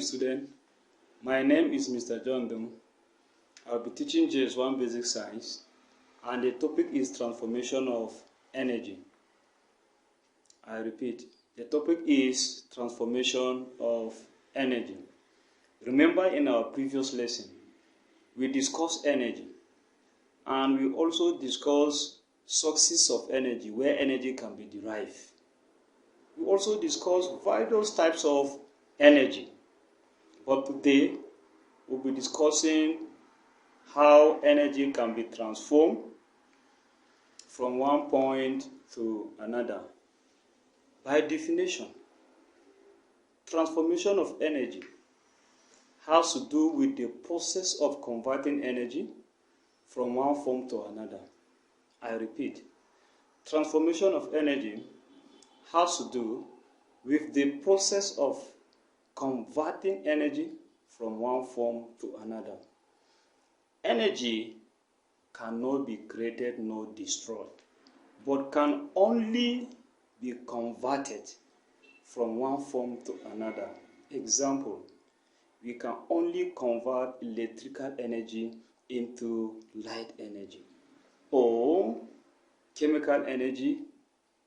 student. My name is Mr. John Dum. I'll be teaching JSS1 Basic Science, and the topic is transformation of energy. I repeat, the topic is transformation of energy. Remember, in our previous lesson, we discussed energy, and we also discussed sources of energy, where energy can be derived. We also discussed various types of energy, but today we'll be discussing how energy can be transformed from one point to another. By definition, transformation of energy has to do with the process of converting energy from one form to another. I repeat, transformation of energy has to do with the process of converting energy from one form to another. Energy cannot be created nor destroyed, but can only be converted from one form to another. Example, we can only convert electrical energy into light energy, or chemical energy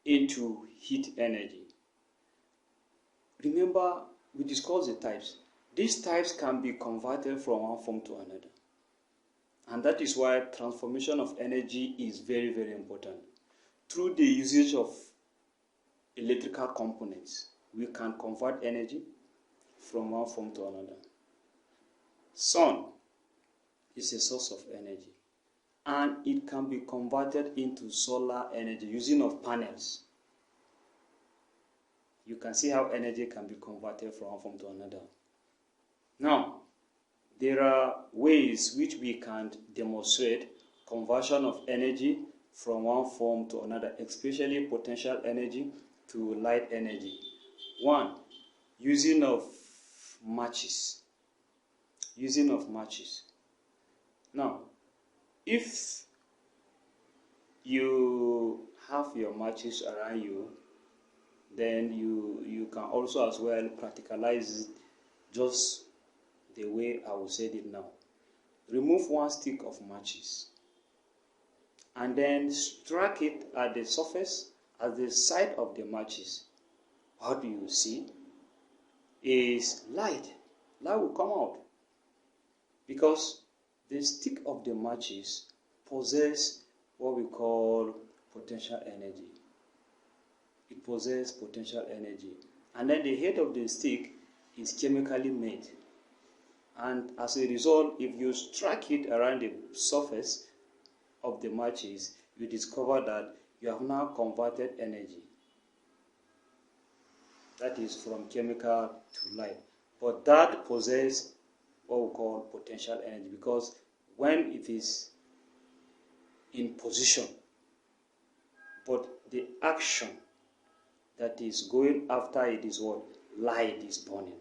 into heat energy. Remember, we discussed the types. These types can be converted from one form to another. And that is why transformation of energy is very, very important. Through the usage of electrical components, we can convert energy from one form to another. Sun is a source of energy, and it can be converted into solar energy using of panels. You can see how energy can be converted from one form to another. Now, there are ways which we can demonstrate conversion of energy from one form to another, especially potential energy to light energy. One, using of matches. Using of matches. Now, if you have your matches around you, then you can also as well practicalize it just the way I will say it now. Remove one stick of matches and then strike it at the surface, at the side of the matches. What do you see? Is light. Light will come out, because the stick of the matches possess what we call potential energy. It possesses potential energy. And then the head of the stick is chemically made. And as a result, if you strike it around the surface of the matches, you discover that you have now converted energy. That is from chemical to light. But that possesses what we call potential energy, because when it is in position, but the action that is going after it is what? Light is burning,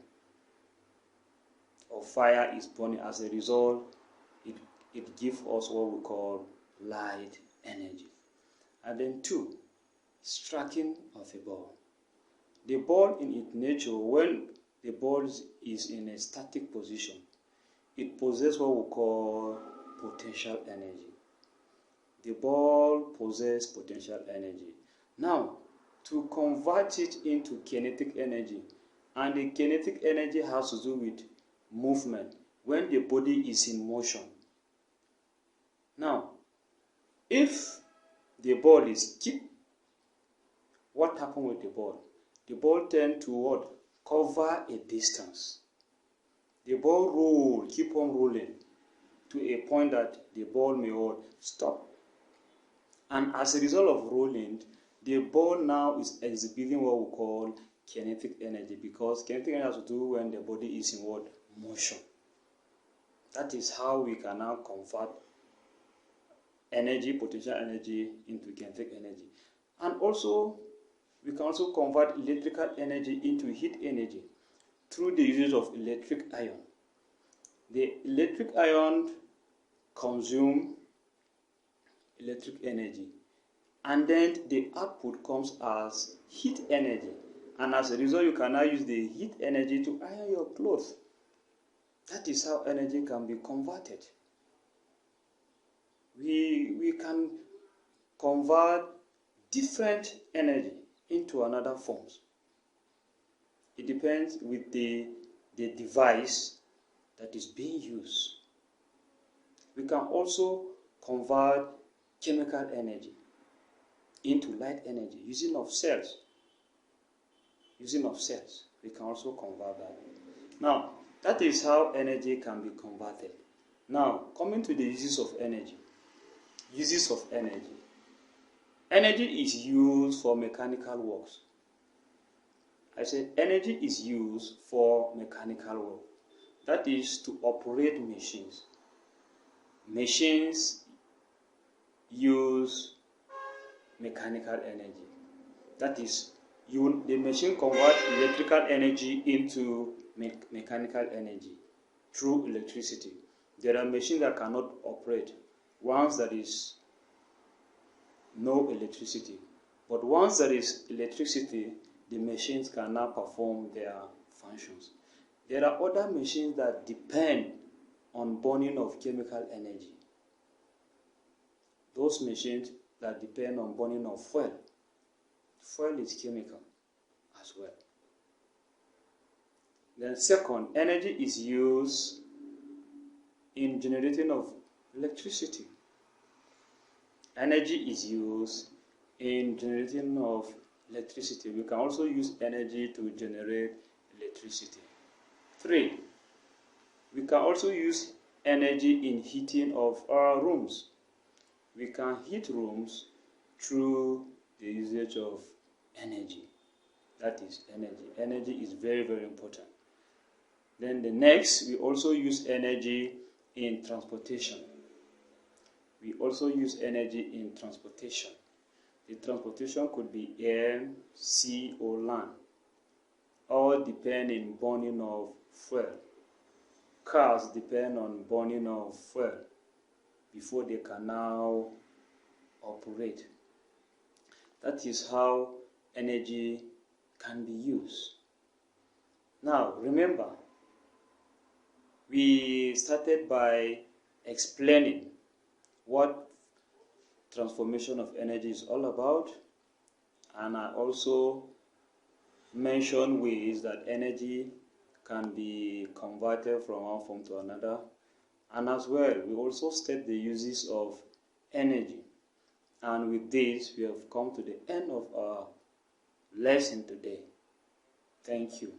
or fire is burning. As a result, it gives us what we call light energy. And then two, striking of a ball. The ball in its nature, when the ball is in a static position, it possesses what we call potential energy. The ball possesses potential energy. Now, to convert it into kinetic energy, and the kinetic energy has to do with movement, when the body is in motion. Now, if the ball is kicked, what happens with the ball? The ball tends to what? Cover a distance. The ball roll, keep on rolling to a point that the ball may what? Stop. And as a result of rolling, the ball now is exhibiting what we call kinetic energy, because kinetic energy has to do when the body is in what? Motion. That is how we can now convert energy, potential energy, into kinetic energy. And also, we can also convert electrical energy into heat energy through the use of electric iron. The electric iron consumes electric energy, and then the output comes as heat energy. And as a result, you can now use the heat energy to iron your clothes. That is how energy can be converted. We can convert different energy into another forms. It depends with the device that is being used. We can also convert chemical energy into light energy using of cells. We can also convert that. Now, that is how energy can be converted. Now, coming to the uses of energy. Uses of energy. Energy is used for mechanical works. I said energy is used for mechanical work. That is to operate machines. Machines use mechanical energy. That is, the machine converts electrical energy into mechanical energy through electricity. There are machines that cannot operate once there is no electricity. But once there is electricity, the machines can now perform their functions. There are other machines that depend on burning of chemical energy. Those machines that depend on burning of fuel. Fuel is chemical as well. Then second, energy is used in generating of electricity. Energy is used in generating of electricity. We can also use energy to generate electricity. 3. We can also use energy in heating of our rooms. We can heat rooms through the usage of energy. That is energy. Energy is very, very important. Then the next, we also use energy in transportation. We also use energy in transportation. The transportation could be air, sea, or land. All depend on burning of fuel. Cars depend on burning of fuel before they can now operate. That is how energy can be used. Now, remember, we started by explaining what transformation of energy is all about, and I also mentioned ways that energy can be converted from one form to another, and as well we also state the uses of energy. And with this, we have come to the end of our lesson today. Thank you.